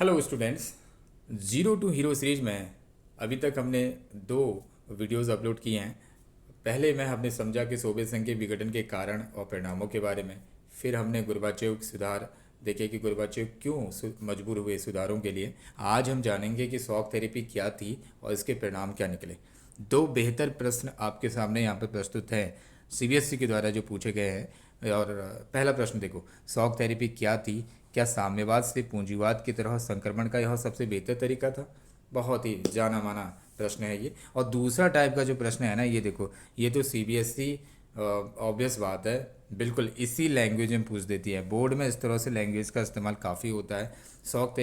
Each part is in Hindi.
Hello students. Zero to hero series में अभी तक हमने दो वीडियोस अपलोड किए हैं। पहले में हमने समझा कि सोवियत संघ के विघटन के कारण और परिणामों के बारे में। फिर हमने गोर्बाचेव सुधार देखे कि गोर्बाचेव क्यों मजबूर हुए सुधारों के लिए। आज हम जानेंगे कि शॉक थेरेपी क्या थी और इसके परिणाम क्या निकले। दो बेहतर प्रश्न आपके सामने यहाँ पर प्रस्तुत हैं, सीबीएसई के द्वारा जो पूछे गए हैं। और पहला प्रश्न देखो, शॉक थेरेपी क्या थी? क्या साम्यवाद से पूंजीवाद की तरह संक्रमण का यह सबसे बेहतर तरीका था? बहुत ही जाना माना प्रश्न है ये। और दूसरा टाइप का जो प्रश्न है ना, ये देखो, ये तो सीबीएसई ऑब्वियस बात है, बिल्कुल इसी लैंग्वेज में पूछ देती है। बोर्ड में इस तरह से लैंग्वेज का इस्तेमाल काफ़ी होता है। शॉक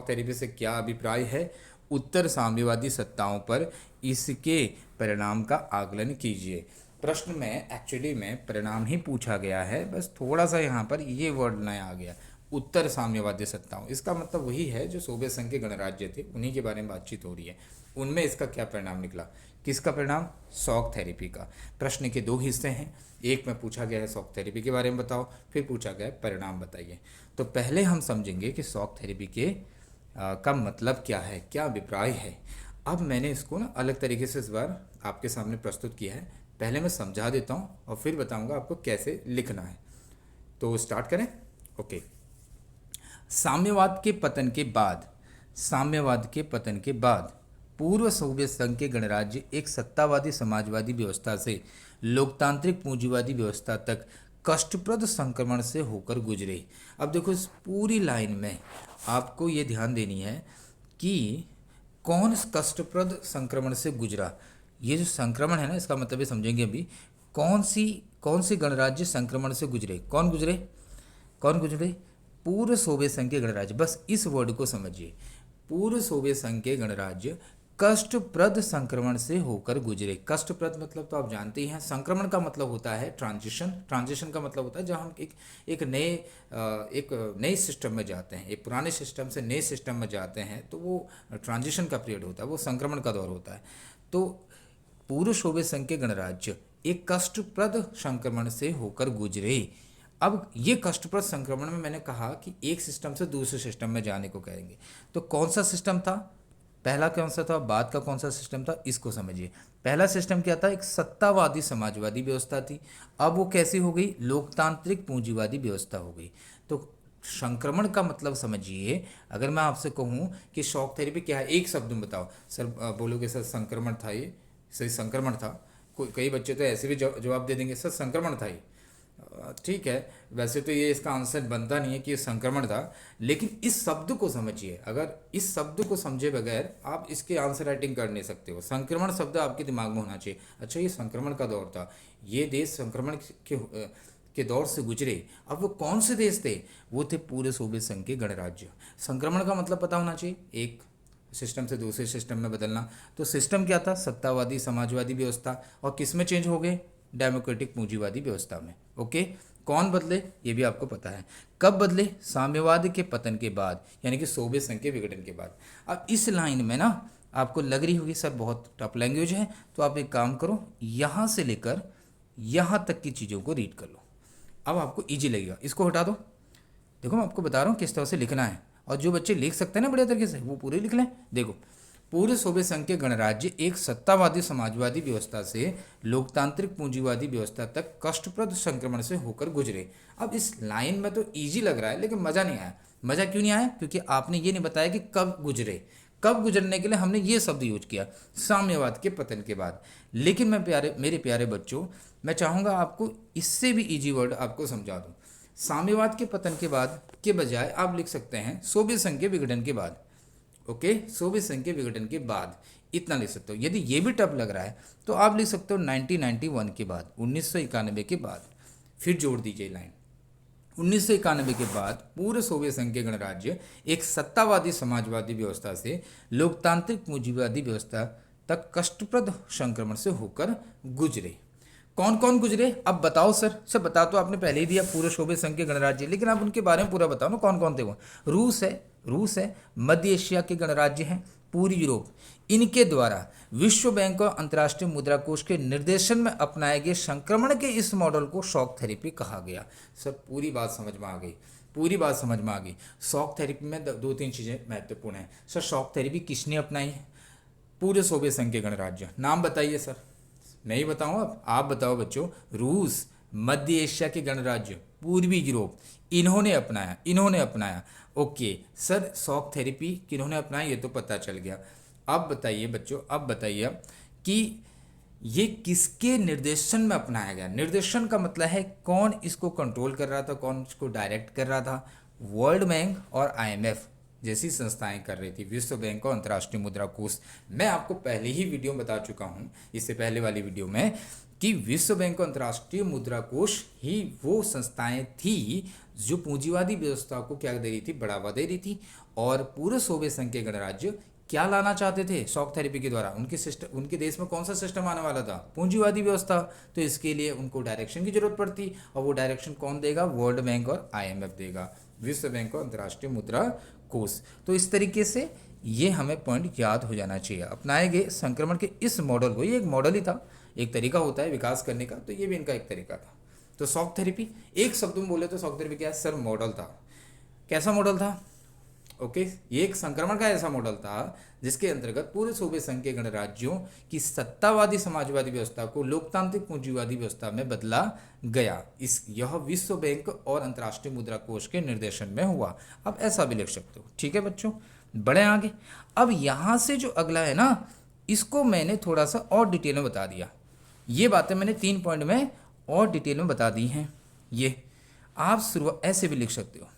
थेरेपी से क्या अभिप्राय है? उत्तर साम्यवादी सत्ताओं पर इसके परिणाम का आकलन कीजिए। प्रश्न में एक्चुअली में परिणाम ही पूछा गया है, बस थोड़ा सा यहाँ पर ये वर्ड नया आ गया, उत्तर साम्यवादी सत्ताओं। इसका मतलब वही है जो सोवियत संघ के गणराज्य थे, उन्हीं के बारे में बातचीत हो रही है। उनमें इसका क्या परिणाम निकला? किसका परिणाम? शॉक थेरेपी का। प्रश्न के दो हिस्से हैं, एक में पूछा गया है शॉक थेरेपी के बारे में बताओ, फिर पूछा गया है परिणाम बताइए। तो पहले हम समझेंगे कि शॉक थेरेपी के का मतलब क्या है, क्या अभिप्राय है। अब मैंने इसको ना अलग तरीके से इस बार आपके सामने प्रस्तुत किया है। पहले मैं समझा देता हूँ और फिर बताऊँगा आपको कैसे लिखना है। तो स्टार्ट करें। ओके। साम्यवाद के पतन के बाद साम्यवाद के पतन के बाद पूर्व सोवियत संघ के गणराज्य एक सत्तावादी समाजवादी व्यवस्था से लोकतांत्रिक पूंजीवादी व्यवस्था तक कष्टप्रद संक्रमण से होकर गुजरे। अब देखो, इस पूरी लाइन में आपको ये ध्यान देनी है कि कौन इस कष्टप्रद संक्रमण से गुजरा। ये जो संक्रमण है ना, इसका मतलब ये समझेंगे अभी। कौन सी गणराज्य संक्रमण से गुजरे? कौन गुजरे? पूर्व सोवियत संघ के गणराज्य। बस इस वर्ड को समझिए, पूर्व सोवियत संघ के गणराज्य कष्टप्रद संक्रमण से होकर गुजरे। कष्टप्रद मतलब तो आप जानते ही हैं, संक्रमण का मतलब होता है ट्रांजिशन का मतलब होता है जहाँ हम एक नए सिस्टम में जाते हैं, एक पुराने सिस्टम से नए सिस्टम में जाते हैं, तो वो ट्रांजिशन का पीरियड होता है, वो संक्रमण का दौर होता है। तो पूर्व सोवियत संघ के गणराज्य एक कष्टप्रद संक्रमण से होकर गुजरे। अब ये कष्टप्रद संक्रमण में मैंने कहा कि एक सिस्टम से दूसरे सिस्टम में जाने को कहेंगे। तो कौन सा सिस्टम था? पहला कौन सा था, बाद का कौन सा सिस्टम था, इसको समझिए। पहला सिस्टम क्या था? एक सत्तावादी समाजवादी व्यवस्था थी। अब वो कैसी हो गई? लोकतांत्रिक पूंजीवादी व्यवस्था हो गई। तो संक्रमण का मतलब समझिए। अगर मैं आपसे कहूँ कि शॉक थेरेपी क्या है, एक शब्द में बताओ सर, बोलोगे सर संक्रमण था, ये सही संक्रमण था। कई बच्चे तो ऐसे भी जवाब दे देंगे, सर संक्रमण था ये। ठीक है, वैसे तो ये इसका आंसर बनता नहीं है कि ये संक्रमण था, लेकिन इस शब्द को समझिए। अगर इस शब्द को समझे बगैर आप इसके आंसर राइटिंग कर नहीं सकते हो। संक्रमण शब्द आपके दिमाग में होना चाहिए। अच्छा, ये संक्रमण का दौर था, ये देश संक्रमण के दौर से गुजरे। अब वो कौन से देश थे? वो थे पूरे सोवियत संघ के गणराज्य। संक्रमण का मतलब पता होना चाहिए, एक सिस्टम से दूसरे सिस्टम में बदलना। तो सिस्टम क्या था? सत्तावादी समाजवादी व्यवस्था। और किस में चेंज हो गए? डेमोक्रेटिक पूंजीवादी व्यवस्था में। ओके। कौन बदले? ये भी आपको पता है। कब बदले? साम्यवाद के पतन के बाद, यानी कि सोवियत संघ के विघटन के बाद। अब इस लाइन में ना आपको लग रही होगी सर बहुत टफ लैंग्वेज है, तो आप एक काम करो, यहाँ से लेकर यहाँ तक की चीज़ों को रीड कर लो। अब आपको ईजी लगेगा। इसको हटा दो। देखो, मैं आपको बता रहा हूँ किस तरह से लिखना है, और जो बच्चे लिख सकते हैं ना बढ़िया तरीके से, वो पूरे लिख लें। देखो, पूर्व सोवियत संघ के गणराज्य एक सत्तावादी समाजवादी व्यवस्था से लोकतांत्रिक पूंजीवादी व्यवस्था तक कष्टप्रद संक्रमण से होकर गुजरे। अब इस लाइन में तो इजी लग रहा है, लेकिन मज़ा नहीं आया। मज़ा क्यों नहीं आया? क्योंकि आपने ये नहीं बताया कि कब गुजरे। कब गुजरने के लिए हमने ये शब्द यूज किया, साम्यवाद के पतन के बाद। लेकिन मेरे प्यारे बच्चों, मैं चाहूँगा आपको इससे भी ईजी वर्ड आपको समझा दूँ। साम्यवाद के पतन के बाद के बजाय आप लिख सकते हैं सोवियत संघ के विघटन के बाद। ओके, सोवियत संघ के विघटन के बाद, इतना लिख सकते हो। यदि ये भी टफ लग रहा है तो आप लिख सकते हो 1991 के बाद, 1991 के बाद। फिर जोड़ दीजिए लाइन। 1991 के बाद पूर्व सोवियत संघ के गणराज्य एक सत्तावादी समाजवादी व्यवस्था से लोकतांत्रिक पूंजीवादी व्यवस्था तक कष्टप्रद संक्रमण से होकर गुजरे। कौन कौन गुजरे? अब बताओ सर बता तो आपने पहले ही दिया, पूर्व सोवियत संघ के गणराज्य, लेकिन आप उनके बारे में पूरा बताओ ना, कौन कौन थे वो। रूस है, मध्य एशिया के गणराज्य हैं, पूर्वी यूरोप। इनके द्वारा विश्व बैंक और अंतर्राष्ट्रीय मुद्रा कोष के निर्देशन में अपनाए गए संक्रमण के इस मॉडल को शॉक थेरेपी कहा गया। सर पूरी बात समझ में आ गई। पूरी बात समझ में आ गई। शॉक थेरेपी में दो तीन चीज़ें महत्वपूर्ण हैं। सर शॉक थेरेपी किसने अपनाई है? पूरे सोवियत संघ के गणराज्य। नाम बताइए सर। मैं ही बताऊँ अब, आप बताओ बच्चों। रूस, मध्य एशिया के गणराज्य, पूर्वी यूरोप, इन्होंने अपनाया। ओके सर, शॉक थेरेपी किन्होंने अपनाया ये तो पता चल गया। अब बताइए बच्चों, अब बताइए कि ये किसके निर्देशन में अपनाया गया? निर्देशन का मतलब है कौन इसको कंट्रोल कर रहा था, कौन इसको डायरेक्ट कर रहा था? वर्ल्ड बैंक और आईएमएफ जैसी संस्थाएं कर रही थी, विश्व बैंक और अंतर्राष्ट्रीय मुद्रा कोष। मैं आपको पहले ही वीडियो में बता चुका हूं, इससे पहले वाली वीडियो में, कि विश्व बैंक और अंतर्राष्ट्रीय मुद्रा कोष ही वो संस्थाएं थी जो पूंजीवादी व्यवस्था को क्या दे रही थी? बढ़ावा दे रही थी। और पूरे सोवियत संघ के गणराज्य क्या लाना चाहते थे शॉक थेरेपी के द्वारा? उनके देश में कौन सा सिस्टम आने वाला था? पूंजीवादी व्यवस्था। तो इसके लिए उनको डायरेक्शन की जरूरत पड़ती, और वो डायरेक्शन कौन देगा? वर्ल्ड बैंक और आईएमएफ देगा, विश्व बैंक और अंतर्राष्ट्रीय मुद्रा कोष। तो इस तरीके से ये हमें पॉइंट याद हो जाना चाहिए। अपनाए गए संक्रमण के इस मॉडल को, ये एक मॉडल ही था, एक तरीका होता है विकास करने का, तो ये भी इनका एक तरीका था। तो शॉक थेरेपी, एक शब्द में बोले तो शॉक थेरेपी क्या है सर? मॉडल था। कैसा मॉडल था? ओके ये एक संक्रमण का ऐसा मॉडल था जिसके अंतर्गत पूरे सोवियत संघ के गणराज्यों की सत्तावादी समाजवादी व्यवस्था को लोकतांत्रिक पूंजीवादी व्यवस्था में बदला गया। यह विश्व बैंक और अंतर्राष्ट्रीय मुद्रा कोष के निर्देशन में हुआ। अब ऐसा भी लिख सकते हो। ठीक है बच्चों, बढ़े आगे। अब यहाँ से जो अगला है ना, इसको मैंने थोड़ा सा और डिटेल में बता दिया। ये बातें मैंने 3 पॉइंट में और डिटेल में बता दी हैं। ये आप शुरुआत ऐसे भी लिख सकते हो।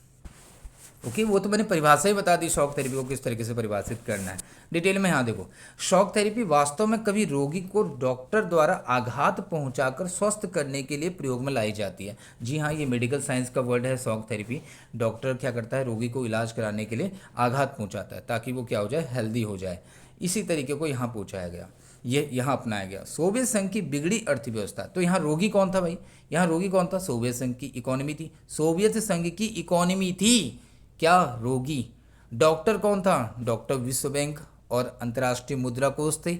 ओके वो तो मैंने परिभाषा ही बता दी शॉक थेरेपी को किस तरीके से परिभाषित करना है डिटेल में। यहाँ देखो, शॉक थेरेपी वास्तव में कभी रोगी को डॉक्टर द्वारा आघात पहुंचाकर स्वस्थ करने के लिए प्रयोग में लाई जाती है। जी हाँ, ये मेडिकल साइंस का वर्ड है शॉक थेरेपी। डॉक्टर क्या करता है? रोगी को इलाज कराने के लिए आघात पहुँचाता है ताकि वो क्या हो जाए? हेल्दी हो जाए। इसी तरीके को यहाँ पूछाया गया, ये यहाँ अपनाया गया। सोवियत संघ की बिगड़ी अर्थव्यवस्था, तो यहाँ रोगी कौन था भाई? यहाँ रोगी कौन था? सोवियत संघ की इकोनॉमी थी। सोवियत संघ की इकोनॉमी थी क्या रोगी? डॉक्टर कौन था? डॉक्टर विश्व बैंक और अंतर्राष्ट्रीय मुद्रा कोष थे।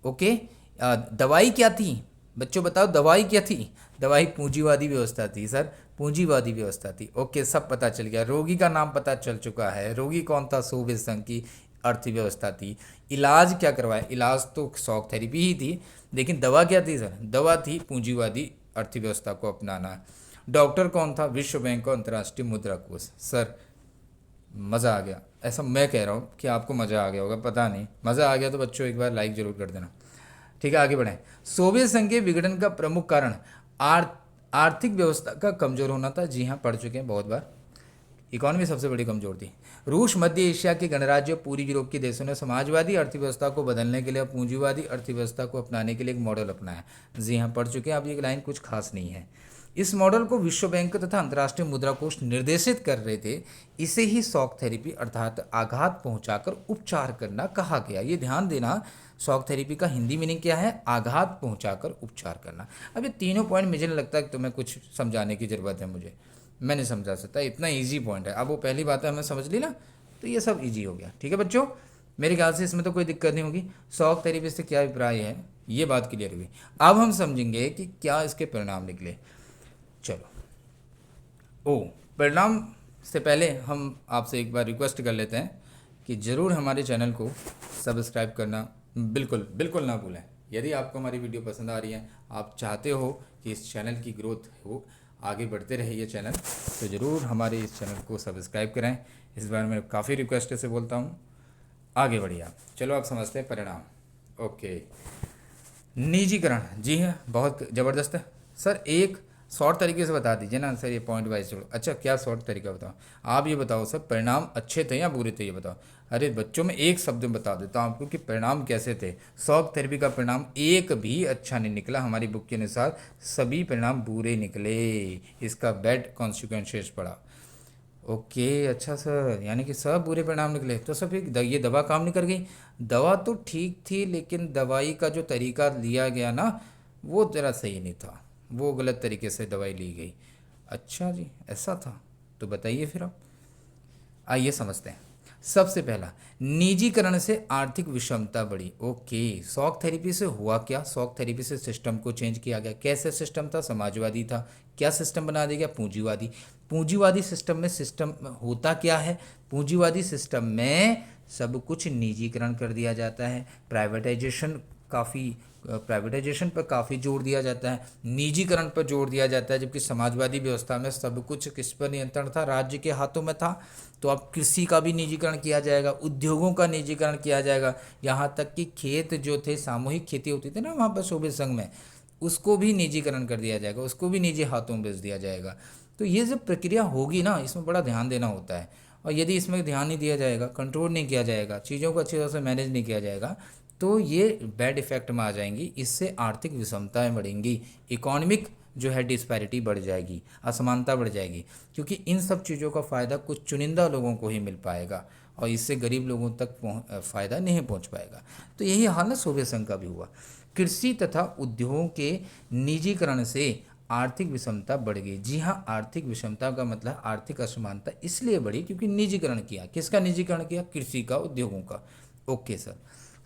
ओके दवाई क्या थी बच्चों? बताओ दवाई क्या थी? दवाई पूंजीवादी व्यवस्था थी सर, पूंजीवादी व्यवस्था थी। ओके सब पता चल गया, रोगी का नाम पता चल चुका है। रोगी कौन था? सोवियत संघ की अर्थव्यवस्था थी। इलाज क्या करवाया? इलाज तो शॉक थेरेपी ही थी, लेकिन दवा क्या थी सर? दवा थी पूंजीवादी अर्थव्यवस्था को अपनाना। डॉक्टर कौन था? विश्व बैंक और अंतर्राष्ट्रीय मुद्रा कोष। सर मज़ा आ गया, ऐसा मैं कह रहा हूँ कि आपको मज़ा आ गया होगा, पता नहीं। मज़ा आ गया तो बच्चों एक बार लाइक जरूर कर देना। ठीक है आगे बढ़ें। सोवियत संघ के विघटन का प्रमुख कारण आर्थिक व्यवस्था का कमज़ोर होना था। जी हाँ, पढ़ चुके हैं बहुत बार। इकोनॉमी सबसे बड़ी कमजोर थी। रूस, मध्य एशिया के गणराज्य, पूर्वी यूरोप के देशों ने समाजवादी अर्थव्यवस्था को बदलने के लिए पूंजीवादी अर्थव्यवस्था को अपनाने के लिए एक मॉडल अपनाया। जी हाँ, पढ़ चुके हैं। अब ये लाइन कुछ खास नहीं है। इस मॉडल को विश्व बैंक तथा अंतर्राष्ट्रीय मुद्रा कोष निर्देशित कर रहे थे। इसे ही शॉक थेरेपी अर्थात आघात पहुंचाकर उपचार करना कहा गया। ये ध्यान देना, शॉक थेरेपी का हिंदी मीनिंग क्या है? आघात पहुंचाकर उपचार करना। अब ये तीनों पॉइंट मुझे नहीं लगता कि तुम्हें कुछ समझाने की ज़रूरत है। मैं नहीं समझा सकता, इतना इजी पॉइंट है। अब वो पहली बात है हमने समझ ली ना, तो ये सब इजी हो गया। ठीक है बच्चों, मेरे ख्याल से इसमें तो कोई दिक्कत नहीं होगी। शॉक थेरेपी से क्या अभिप्राय है, ये बात क्लियर हुई। अब हम समझेंगे कि क्या इसके परिणाम निकले। चलो परिणाम से पहले हम आपसे एक बार रिक्वेस्ट कर लेते हैं कि ज़रूर हमारे चैनल को सब्सक्राइब करना बिल्कुल बिल्कुल ना भूलें। यदि आपको हमारी वीडियो पसंद आ रही है, आप चाहते हो कि इस चैनल की ग्रोथ हो, आगे बढ़ते रहे ये चैनल, तो ज़रूर हमारे इस चैनल को सब्सक्राइब करें। इस बार मैं काफ़ी रिक्वेस्ट से बोलता हूँ, आगे बढ़िए आप। चलो आप समझते हैं परिणाम। ओके, निजीकरण, जी हाँ बहुत ज़बरदस्त है सर। एक शॉर्ट तरीके से बता दीजिए ना सर, ये पॉइंट वाइज छोड़ो। अच्छा क्या शॉर्ट तरीका बताओ? आप ये बताओ सर, परिणाम अच्छे थे या बुरे थे, ये बताओ। अरे बच्चों, मैं एक शब्द में बता देता हूँ आपको कि परिणाम कैसे थे। शॉक थेरेपी का परिणाम एक भी अच्छा नहीं निकला। हमारी बुक के अनुसार सभी परिणाम बुरे निकले। इसका बैड कॉन्सिक्वेंसेस पड़ा। ओके अच्छा सर, यानी कि सब बुरे परिणाम निकले। तो सर फिर ये दवा काम नहीं कर गई? दवा तो ठीक थी, लेकिन दवाई का जो तरीका लिया गया ना, वो ज़रा सही नहीं था। वो गलत तरीके से दवाई ली गई। अच्छा जी, ऐसा था? तो बताइए फिर आप। आइए समझते हैं। सबसे पहला, निजीकरण से आर्थिक विषमता बढ़ी। ओके, शॉक थेरेपी से हुआ क्या? शॉक थेरेपी से सिस्टम को चेंज किया गया। कैसे सिस्टम था? समाजवादी था। क्या सिस्टम बना दिया गया? पूंजीवादी। पूंजीवादी सिस्टम में सिस्टम होता क्या है? पूंजीवादी सिस्टम में सब कुछ निजीकरण कर दिया जाता है। प्राइवेटाइजेशन पर काफ़ी जोर दिया जाता है, निजीकरण पर जोर दिया जाता है। जबकि समाजवादी व्यवस्था में सब कुछ किस पर नियंत्रण था? राज्य के हाथों में था। तो अब कृषि का भी निजीकरण किया जाएगा, उद्योगों का निजीकरण किया जाएगा, यहाँ तक कि खेत जो थे, सामूहिक खेती होती थी ना वहाँ पर सोवियत संघ में, उसको भी निजीकरण कर दिया जाएगा, उसको भी निजी हाथों में बेच दिया जाएगा। तो ये जब प्रक्रिया होगी ना, इसमें बड़ा ध्यान देना होता है। और यदि इसमें ध्यान नहीं दिया जाएगा, कंट्रोल नहीं किया जाएगा, चीज़ों को अच्छी तरह से मैनेज नहीं किया जाएगा, तो ये बैड इफेक्ट में आ जाएंगी। इससे आर्थिक विषमताएं बढ़ेंगी, इकोनॉमिक जो है डिस्पैरिटी बढ़ जाएगी, असमानता बढ़ जाएगी, क्योंकि इन सब चीज़ों का फ़ायदा कुछ चुनिंदा लोगों को ही मिल पाएगा और इससे गरीब लोगों तक फ़ायदा नहीं पहुंच पाएगा। तो यही हाल सोवियत संघ का भी हुआ। कृषि तथा उद्योगों के निजीकरण से आर्थिक विषमता बढ़ गई। जी हाँ, आर्थिक विषमता का मतलब आर्थिक असमानता इसलिए बढ़ी क्योंकि निजीकरण किया। किसका निजीकरण किया? कृषि का, उद्योगों का। Okay sir.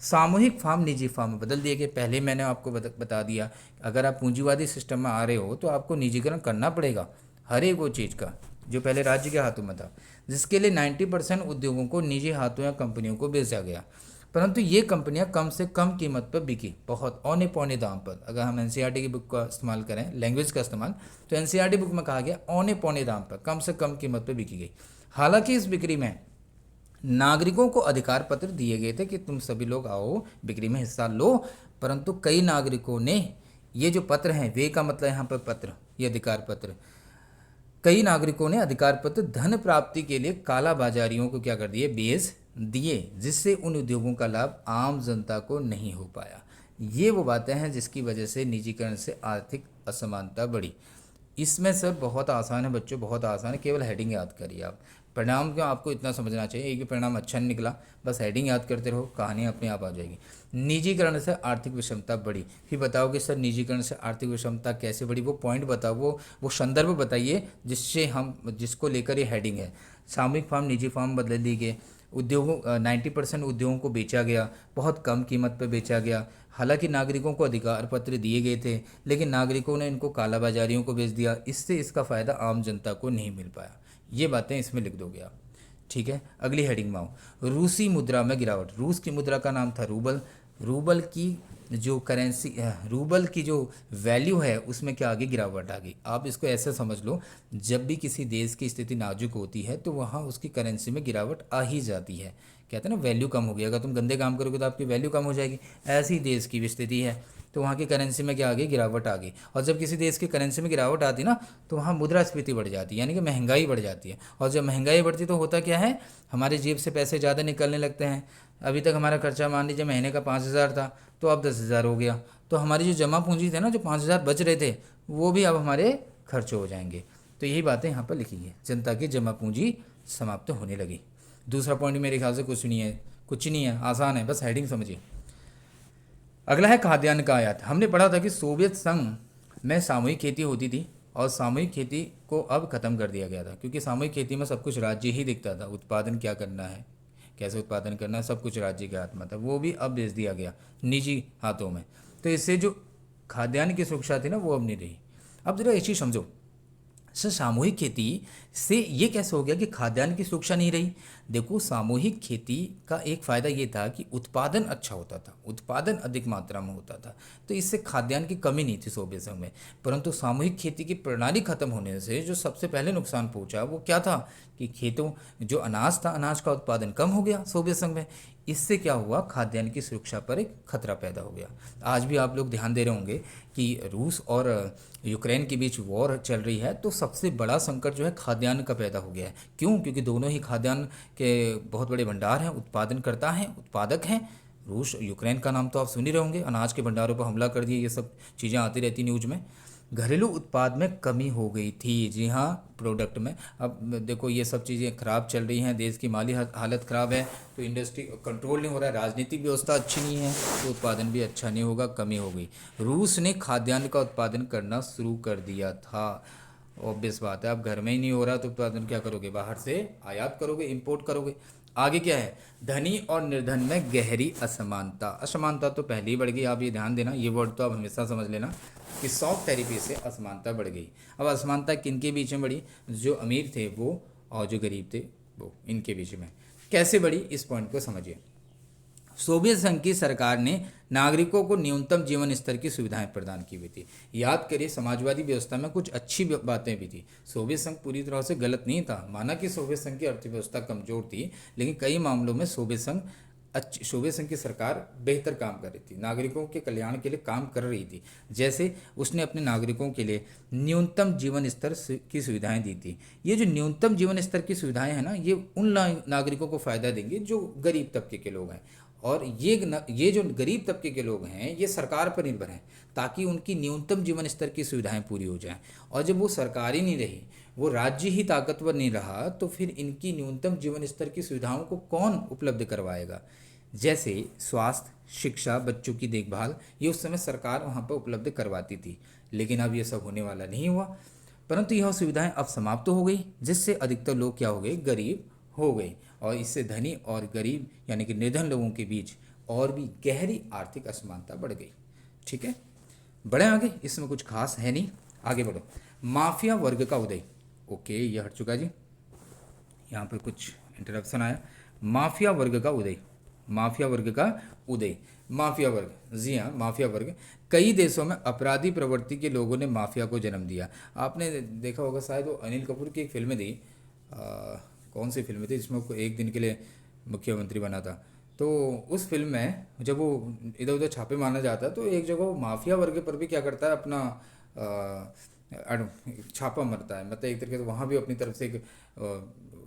सामूहिक फार्म निजी फार्म में बदल दिए गए। पहले मैंने आपको बता दिया, अगर आप पूंजीवादी सिस्टम में आ रहे हो तो आपको निजीकरण करना पड़ेगा हर एक वो चीज़ का जो पहले राज्य के हाथों में था, जिसके लिए 90% उद्योगों को निजी हाथों या कंपनियों को बेचा गया। परंतु ये कंपनियां कम से कम कीमत पर बिकी, बहुत औने पौने दाम पर। अगर हम एनसीईआरटी की बुक का इस्तेमाल करें, लैंग्वेज का इस्तेमाल, तो एनसीईआरटी बुक में कहा गया औने पौने दाम पर, कम से कम कीमत पर बिकी गई। हालांकि इस बिक्री में नागरिकों को अधिकार पत्र दिए गए थे कि तुम सभी लोग आओ बिक्री में हिस्सा लो, परंतु कई नागरिकों ने ये जो पत्र हैं, वे का मतलब यहाँ पर पत्र, ये अधिकार पत्र, कई नागरिकों ने अधिकार पत्र धन प्राप्ति के लिए काला बाजारियों को क्या कर दिए? बेच दिए, जिससे उन उद्योगों का लाभ आम जनता को नहीं हो पाया। ये वो बातें हैं जिसकी वजह से निजीकरण से आर्थिक असमानता बढ़ी। इसमें सर बहुत आसान है बच्चों, बहुत आसान है, केवल हेडिंग याद करिए आप। परिणाम का आपको इतना समझना चाहिए, एक भी परिणाम अच्छा नहीं निकला, बस हेडिंग याद करते रहो, कहानी अपने आप आ जाएगी। निजीकरण से आर्थिक विषमता बढ़ी। फिर बताओ कि सर निजीकरण से आर्थिक विषमता कैसे बढ़ी? वो पॉइंट बताओ, वो संदर्भ बताइए जिससे हम, जिसको लेकर ये हेडिंग है। सामूहिक फार्म निजी फार्म बदल दी गए, उद्योगों 90% उद्योगों को बेचा गया, बहुत कम कीमत पर बेचा गया। हालांकि नागरिकों को अधिकार पत्र दिए गए थे, लेकिन नागरिकों ने इनको कालाबाजारियों को बेच दिया, इससे इसका फ़ायदा आम जनता को नहीं मिल पाया। ये बातें इसमें लिख दोगे आप, ठीक है। अगली हेडिंग में आओ, रूसी मुद्रा में गिरावट। रूस की मुद्रा का नाम था रूबल। रूबल की जो करेंसी, रूबल की जो वैल्यू है उसमें क्या आ गई? गिरावट आ गई। आप इसको ऐसे समझ लो, जब भी किसी देश की स्थिति नाजुक होती है तो वहाँ उसकी करेंसी में गिरावट आ ही जाती है। कहते हैं ना, वैल्यू कम हो गई, अगर तुम गंदे काम करोगे तो आपकी वैल्यू कम हो जाएगी। ऐसी देश की भी स्थिति है, तो वहाँ की करेंसी में क्या आ गई? गिरावट आ गई। और जब किसी देश की करेंसी में गिरावट आती ना, तो वहाँ मुद्रास्फीति बढ़ जाती है, यानी कि महंगाई बढ़ जाती है। और जब महंगाई बढ़ती तो होता क्या है? हमारी जेब से पैसे ज़्यादा निकलने लगते हैं। अभी तक हमारा खर्चा मान लीजिए महीने का 5,000 था, तो अब 10,000 हो गया। तो हमारी जो जमा पूंजी थे ना, जो 5,000 बच रहे थे, वो भी अब हमारे खर्च हो जाएंगे। तो यही बातें यहाँ पर लिखी है, जनता की जमा पूंजी समाप्त होने लगी। दूसरा पॉइंट मेरे ख्याल से कुछ नहीं है, कुछ नहीं है, आसान है, बस हेडिंग समझिए। अगला है खाद्यान्न का आयात। हमने पढ़ा था कि सोवियत संघ में सामूहिक खेती होती थी और सामूहिक खेती को अब खत्म कर दिया गया था, क्योंकि सामूहिक खेती में सब कुछ राज्य ही दिखता था, उत्पादन क्या करना है, कैसे उत्पादन करना है, सब कुछ राज्य के हाथ में था। वो भी अब भेज दिया गया निजी हाथों में। तो इससे जो खाद्यान्न की सुरक्षा थी ना, वो अब नहीं रही। अब जरा एक चीज़ समझो सर, सामूहिक खेती से ये कैसे हो गया कि खाद्यान्न की सुरक्षा नहीं रही? देखो, सामूहिक खेती का एक फ़ायदा ये था कि उत्पादन अच्छा होता था, उत्पादन अधिक मात्रा में होता था, तो इससे खाद्यान्न की कमी नहीं थी सोवियत संघ में। परंतु सामूहिक खेती की प्रणाली खत्म होने से जो सबसे पहले नुकसान पहुंचा वो क्या था कि खेतों जो अनाज था, अनाज का उत्पादन कम हो गया सोवियत संघ में। इससे क्या हुआ? खाद्यान्न की सुरक्षा पर एक खतरा पैदा हो गया। आज भी आप लोग ध्यान दे रहे होंगे कि रूस और यूक्रेन के बीच वॉर चल रही है, तो सबसे बड़ा संकट जो है खाद्यान्न का पैदा हो गया है। क्यों? क्योंकि दोनों ही खाद्यान्न के बहुत बड़े भंडार हैं, उत्पादन करता है, उत्पादक हैं। रूस, यूक्रेन का नाम तो आप सुन ही रहे होंगे, अनाज के भंडारों पर हमला कर दिए, ये सब चीज़ें आती रहती न्यूज में। घरेलू उत्पाद में कमी हो गई थी, जी हाँ, प्रोडक्ट में। अब देखो ये सब चीज़ें खराब चल रही हैं, देश की माली हालत ख़राब है, तो इंडस्ट्री कंट्रोल नहीं हो रहा है, राजनीतिक व्यवस्था अच्छी नहीं है, तो उत्पादन भी अच्छा नहीं होगा, कमी हो गई। रूस ने खाद्यान्न का उत्पादन करना शुरू कर दिया था। ऑब्वियस बात है, अब घर में ही नहीं हो रहा तो उत्पादन क्या करोगे, बाहर से आयात करोगे, इंपोर्ट करोगे। आगे क्या है, धनी और निर्धन में गहरी असमानता। असमानता तो पहले ही बढ़ गई, आप ये ध्यान देना, ये वर्ड तो आप हमेशा समझ लेना कि सॉफ्ट थेरेपी से असमानता बढ़ गई। अब असमानता किन के बीच में बढ़ी, जो अमीर थे वो और जो गरीब थे वो, इनके बीच में। कैसे बढ़ी, इस पॉइंट को समझिए। सोवियत संघ की सरकार ने नागरिकों को न्यूनतम जीवन स्तर की सुविधाएं प्रदान की हुई थी। याद करिए, समाजवादी व्यवस्था में कुछ अच्छी बातें भी थी। सोवियत संघ पूरी तरह से गलत नहीं था, माना कि सोवियत संघ की अर्थव्यवस्था कमजोर थी, लेकिन कई मामलों में सोवियत संघ की सरकार बेहतर काम कर रही थी, नागरिकों के कल्याण के लिए काम कर रही थी। जैसे उसने अपने नागरिकों के लिए न्यूनतम जीवन स्तर की सुविधाएं दी थी। ये जो न्यूनतम जीवन स्तर की सुविधाएं हैं ना, ये उन नागरिकों को फ़ायदा देंगे जो गरीब तबके के लोग हैं। और ये जो गरीब तबके के लोग हैं ये सरकार पर निर्भर हैं, ताकि उनकी न्यूनतम जीवन स्तर की सुविधाएं पूरी हो जाएं। और जब वो सरकार ही नहीं रही, वो राज्य ही ताकतवर नहीं रहा, तो फिर इनकी न्यूनतम जीवन स्तर की सुविधाओं को कौन उपलब्ध करवाएगा। जैसे स्वास्थ्य, शिक्षा, बच्चों की देखभाल, ये उस समय सरकार वहाँ पर उपलब्ध करवाती थी। लेकिन अब ये सब होने वाला नहीं हुआ, परंतु यह सुविधाएं अब समाप्त हो गई, जिससे अधिकतर लोग क्या हो गए, गरीब हो गए। और इससे धनी और गरीब यानी कि निर्धन लोगों के बीच और भी गहरी आर्थिक असमानता बढ़ गई। ठीक है, बढ़े आगे, इसमें कुछ खास है नहीं, आगे बढ़ो। माफिया वर्ग का उदय। ओके, ये हट चुका जी, यहाँ पर कुछ इंटरप्शन आया। माफिया वर्ग का उदय, माफिया वर्ग का उदय। माफिया वर्ग, जी हाँ, माफिया वर्ग। कई देशों में अपराधी प्रवृत्ति के लोगों ने माफिया को जन्म दिया। आपने देखा होगा शायद, वो अनिल कपूर की एक फिल्म थी, कौन सी फिल्म थी जिसमें वो एक दिन के लिए मुख्यमंत्री बना था। तो उस फिल्म में जब वो इधर उधर छापे मारना जाता है, तो एक जगह वो माफिया वर्ग पर भी क्या करता है, अपना छापा मारता है। मतलब एक तरीके से वहाँ भी अपनी तरफ से एक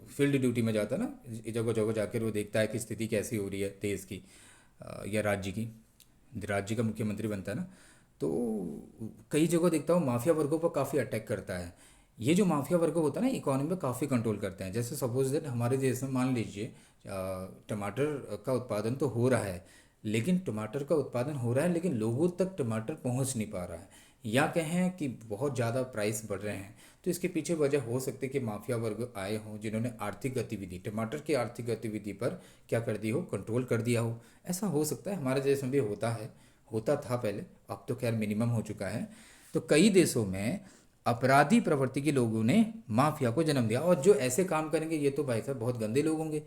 फील्ड ड्यूटी में जाता है ना, जगह जगह जाकर वो देखता है कि स्थिति कैसी हो रही है देश की या राज्य की। राज्य का मुख्यमंत्री बनता है ना, तो कई जगह देखता हूँ माफिया वर्गों पर काफ़ी अटैक करता है। ये जो माफिया वर्ग होता है ना, इकोनॉमी में काफ़ी कंट्रोल करते हैं। जैसे सपोज दैट हमारे देश में मान लीजिए टमाटर का उत्पादन तो हो रहा है, लेकिन टमाटर का उत्पादन हो रहा है लेकिन लोगों तक टमाटर पहुंच नहीं पा रहा है, या कहें कि बहुत ज़्यादा प्राइस बढ़ रहे हैं। तो इसके पीछे वजह हो सकती है कि माफिया वर्ग आए हों, जिन्होंने आर्थिक गतिविधि, टमाटर की आर्थिक गतिविधि पर क्या कर दी हो, कंट्रोल कर दिया हो। ऐसा हो सकता है, हमारे देश में भी होता है, होता था पहले, अब तो खैर मिनिमम हो चुका है। तो कई देशों में अपराधी प्रवृत्ति के लोगों ने माफिया को जन्म दिया। और जो ऐसे काम करेंगे ये तो भाई साहब बहुत गंदे लोग होंगे।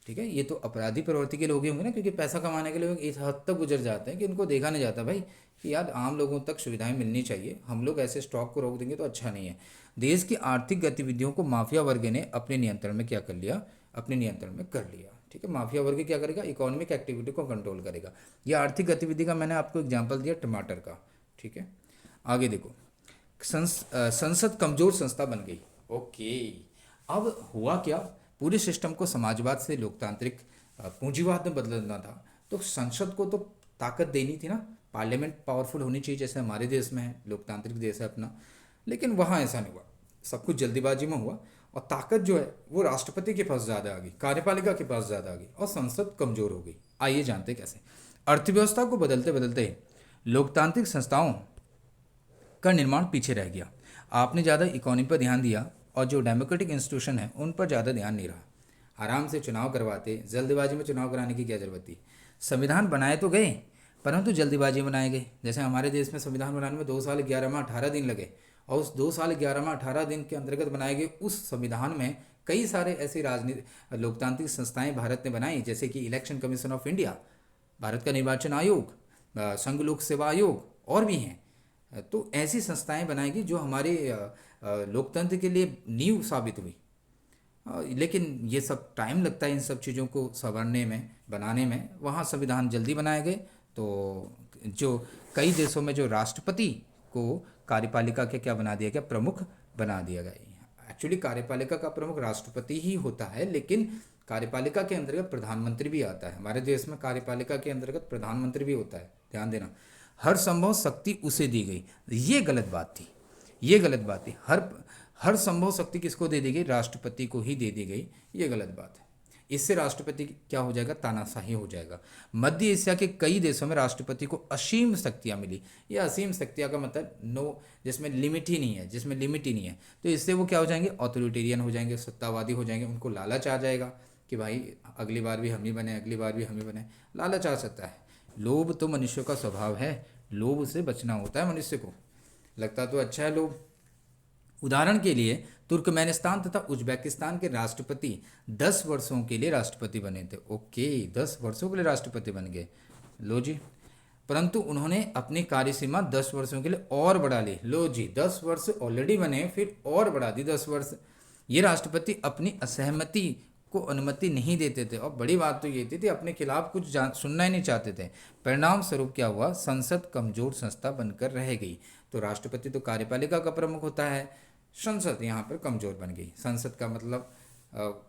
ठीक है, ये तो अपराधी प्रवृत्ति के लोग ही होंगे ना, क्योंकि पैसा कमाने के लिए लोग इस हद तक गुजर जाते हैं कि उनको देखा नहीं जाता भाई कि यार आम लोगों तक सुविधाएं मिलनी चाहिए, हम लोग ऐसे स्टॉक को रोक देंगे तो अच्छा नहीं है। देश की आर्थिक गतिविधियों को माफिया वर्ग ने अपने नियंत्रण में क्या कर लिया, अपने नियंत्रण में कर लिया। ठीक है, माफिया वर्ग क्या करेगा, इकोनॉमिक एक्टिविटी को कंट्रोल करेगा। यह आर्थिक गतिविधि का मैंने आपको एग्जाम्पल दिया टमाटर का। ठीक है, आगे देखो। संसद कमजोर संस्था बन गई। ओके, अब हुआ क्या, पूरे सिस्टम को समाजवाद से लोकतांत्रिक पूंजीवाद में बदलना था, तो संसद को तो ताकत देनी थी ना, पार्लियामेंट पावरफुल होनी चाहिए, जैसे हमारे देश में है, लोकतांत्रिक देश है अपना। लेकिन वहाँ ऐसा नहीं हुआ, सब कुछ जल्दीबाजी में हुआ, और ताकत जो है वो राष्ट्रपति के पास ज़्यादा आ गई, कार्यपालिका के पास ज़्यादा आ गई, और संसद कमज़ोर हो गई। आइए जानते कैसे। अर्थव्यवस्था को बदलते बदलते लोकतांत्रिक संस्थाओं का निर्माण पीछे रह गया। आपने ज़्यादा इकोनॉमी पर ध्यान दिया और जो डेमोक्रेटिक इंस्टीट्यूशन है उन पर ज़्यादा ध्यान नहीं रहा। आराम से चुनाव करवाते, जल्दबाजी में चुनाव कराने की क्या ज़रूरत थी। संविधान बनाए तो गए, परंतु जल्दीबाजी में बनाए गए। जैसे हमारे देश में संविधान बनाने में 2 साल 11 माह 18 दिन लगे, और उस 2 साल 11 माह 18 दिन के अंतर्गत बनाए गए उस संविधान में कई सारे ऐसी राजनीति लोकतांत्रिक संस्थाएं भारत ने बनाई, जैसे कि election commission of India, Bharat का निर्वाचन आयोग, संघ लोक सेवा आयोग, और भी हैं। तो ऐसी संस्थाएं बनाएगी जो हमारे लोकतंत्र के लिए नींव साबित हुई। लेकिन ये सब टाइम लगता है इन सब चीज़ों को संवारने में, बनाने में। वहाँ संविधान जल्दी बनाए गए, तो जो कई देशों में जो राष्ट्रपति को कार्यपालिका के क्या बना दिया गया, प्रमुख बना दिया गया। एक्चुअली कार्यपालिका का प्रमुख राष्ट्रपति ही होता है, लेकिन कार्यपालिका के अंतर्गत प्रधानमंत्री भी आता है। हमारे देश में कार्यपालिका के अंतर्गत प्रधानमंत्री भी होता है, ध्यान देना। हर संभव शक्ति उसे दी गई, ये गलत बात थी, ये गलत बात थी। हर संभव शक्ति किसको दे दी गई, राष्ट्रपति को ही दे दी गई, ये गलत बात है। इससे राष्ट्रपति क्या हो जाएगा, तानाशाही हो जाएगा। मध्य एशिया के कई देशों में राष्ट्रपति को असीम शक्तियां मिली। ये असीम शक्तियां का मतलब नो, जिसमें लिमिट ही नहीं है, जिसमें लिमिट ही नहीं है। तो इससे वो क्या हो जाएंगे, ऑथोरिटेरियन हो जाएंगे, सत्तावादी हो जाएंगे। उनको लालच आ जाएगा कि भाई अगली बार भी हम ही बने, अगली बार भी हम ही बने, लालच आ सकता है। लोभ तो मनुष्य का स्वभाव है, लोभ से बचना होता है मनुष्य को। लगता तो अच्छा है लोभ। उदाहरण के लिए तुर्कमेनिस्तान तथा उज्बेकिस्तान के राष्ट्रपति 10 वर्षों के लिए राष्ट्रपति बने थे। ओके, 10 वर्षों के लिए राष्ट्रपति बन गए, लो जी। परंतु उन्होंने अपनी कार्यसीमा 10 वर्षों के लिए और बढ़ा ली। लो जी, 10 वर्ष ऑलरेडी बने, फिर और बढ़ा दी 10 वर्ष। ये राष्ट्रपति अपनी असहमति को अनुमति नहीं देते थे, और बड़ी बात तो ये थी अपने खिलाफ कुछ सुनना ही नहीं चाहते थे। परिणाम स्वरूप क्या हुआ, संसद कमजोर संस्था बनकर रह गई। तो राष्ट्रपति तो कार्यपालिका का प्रमुख होता है, संसद यहाँ पर कमजोर बन गई। संसद का मतलब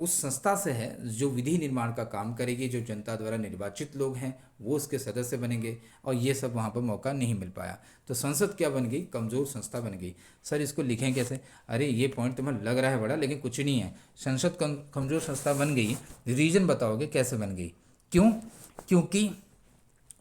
उस संस्था से है जो विधि निर्माण का काम करेगी, जो जनता द्वारा निर्वाचित लोग हैं वो उसके सदस्य बनेंगे, और ये सब वहाँ पर मौका नहीं मिल पाया। तो संसद क्या बन गई, कमज़ोर संस्था बन गई। सर इसको लिखें कैसे, अरे ये पॉइंट तुम्हें लग रहा है बड़ा, लेकिन कुछ नहीं है। संसद कमज़ोर संस्था बन गई, रीजन बताओगे कैसे बन गई, क्यों? क्योंकि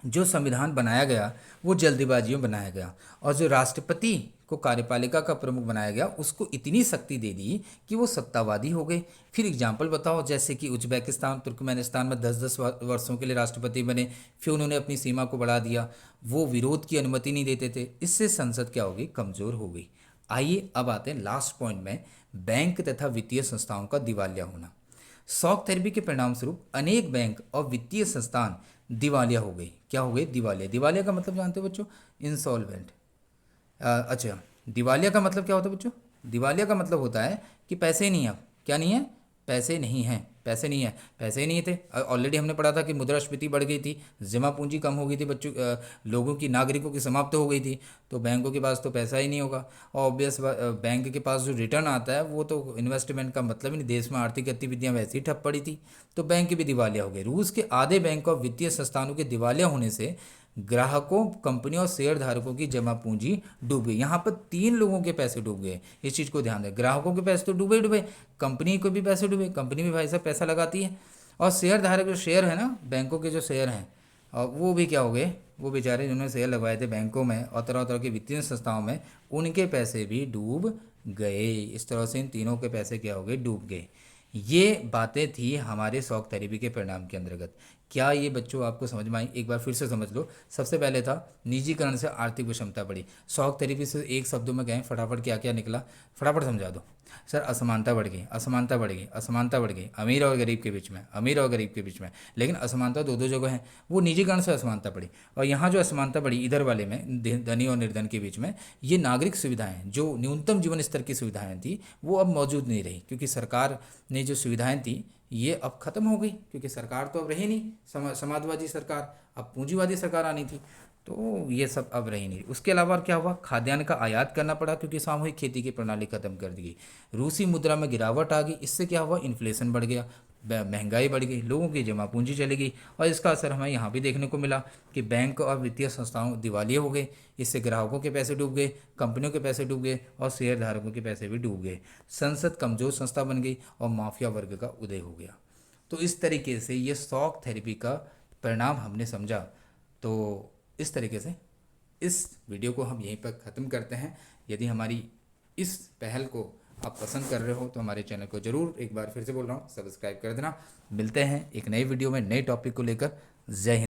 जो संविधान बनाया गया वो जल्दीबाजी में बनाया गया, और जो राष्ट्रपति को कार्यपालिका का प्रमुख बनाया गया उसको इतनी शक्ति दे दी कि वो सत्तावादी हो गए। फिर एग्जाम्पल बताओ, जैसे कि उज्बेकिस्तान तुर्कमेनिस्तान में 10-10 वर्षों के लिए राष्ट्रपति बने, फिर उन्होंने अपनी सीमा को बढ़ा दिया, वो विरोध की अनुमति नहीं देते थे, इससे संसद क्या होगी, कमज़ोर हो गई। आइए अब आते हैं लास्ट पॉइंट में, बैंक तथा वित्तीय संस्थाओं का दिवालिया होना। शॉक थेरेपी के परिणाम स्वरूप अनेक बैंक और वित्तीय संस्थान दिवालिया हो गई। क्या हो गई, दिवालिया। दिवालिया का मतलब जानते हो बच्चों, इंसॉल्वेंट। अच्छा, दिवालिया का मतलब क्या होता है बच्चों, दिवालिया का मतलब होता है कि पैसे नहीं है। क्या नहीं है, पैसे नहीं हैं, पैसे नहीं है, पैसे ही नहीं थे। ऑलरेडी हमने पढ़ा था कि मुद्रास्फीति बढ़ गई थी, जमा पूंजी कम हो गई थी, बच्चों लोगों की, नागरिकों की समाप्त हो गई थी, तो बैंकों के पास तो पैसा ही नहीं होगा। और ऑब्वियस बैंक के पास जो रिटर्न आता है वो तो इन्वेस्टमेंट का मतलब ही नहीं, देश में आर्थिक गतिविधियां वैसे ही ठप पड़ी थी, तो बैंक भी दिवालिया हो गए। रूस के आधे बैंक और वित्तीय संस्थानों के दिवालिया होने से ग्राहकों, कंपनियों और शेयर धारकों की जमा पूंजी डूब गई। यहाँ पर 3 लोगों के पैसे डूब गए, इस चीज़ को ध्यान दें। ग्राहकों के पैसे तो डूबे डूबे, कंपनी को भी पैसे डूबे, कंपनी भी भाई साहब पैसा लगाती है, और शेयर धारक जो शेयर है ना, बैंकों के जो शेयर हैं, और वो भी क्या हो गए, वो बेचारे जिन्होंने शेयर लगवाए थे बैंकों में और तरह तरह की वित्तीय संस्थाओं में, उनके पैसे भी डूब गए। इस तरह से इन तीनों के पैसे क्या हो गए, डूब गए। ये बातें थी हमारे शॉक थेरेपी के परिणाम के अंतर्गत। क्या ये बच्चों आपको समझ में आई, एक बार फिर से समझ लो। सबसे पहले था निजीकरण से आर्थिक विषमता बढ़ी। शॉक थेरेपी से एक शब्दों में गए, फटाफट क्या क्या निकला, फटाफट समझा दो। सर असमानता बढ़ गई, असमानता बढ़ गई, असमानता बढ़ गई, अमीर और गरीब के बीच में, अमीर और गरीब के बीच में। लेकिन असमानता दो जगह है, वो निजीकरण से असमानता बढ़ी। और यहाँ जो असमानता बढ़ी इधर वाले में, धनी और निर्धन के बीच में, ये नागरिक सुविधाएं, जो न्यूनतम जीवन स्तर की सुविधाएं थी वो अब मौजूद नहीं रही, क्योंकि सरकार ने जो सुविधाएं थी ये अब खत्म हो गई, क्योंकि सरकार तो अब रही नहीं, समाजवादी सरकार, अब पूंजीवादी सरकार आनी थी, तो ये सब अब रही नहीं। उसके अलावा क्या हुआ, खाद्यान्न का आयात करना पड़ा, क्योंकि सामूहिक खेती की प्रणाली खत्म कर दी गई। रूसी मुद्रा में गिरावट आ गई, इससे क्या हुआ, इन्फ्लेशन बढ़ गया, महंगाई बढ़ गई, लोगों की जमा पूंजी चली गई, और इसका असर हमें यहाँ भी देखने को मिला कि बैंक और वित्तीय संस्थाओं दिवालिया हो गए। इससे ग्राहकों के पैसे डूब गए, कंपनियों के पैसे डूब गए, और शेयर धारकों के पैसे भी डूब गए। संसद कमजोर संस्था बन गई और माफिया वर्ग का उदय हो गया। तो इस तरीके से ये शॉक थेरेपी का परिणाम हमने समझा। तो इस तरीके से इस वीडियो को हम यहीं पर ख़त्म करते हैं। यदि हमारी इस पहल को आप पसंद कर रहे हो तो हमारे चैनल को ज़रूर, एक बार फिर से बोल रहा हूँ, सब्सक्राइब कर देना। मिलते हैं एक नई वीडियो में नए टॉपिक को लेकर। जय हिंद।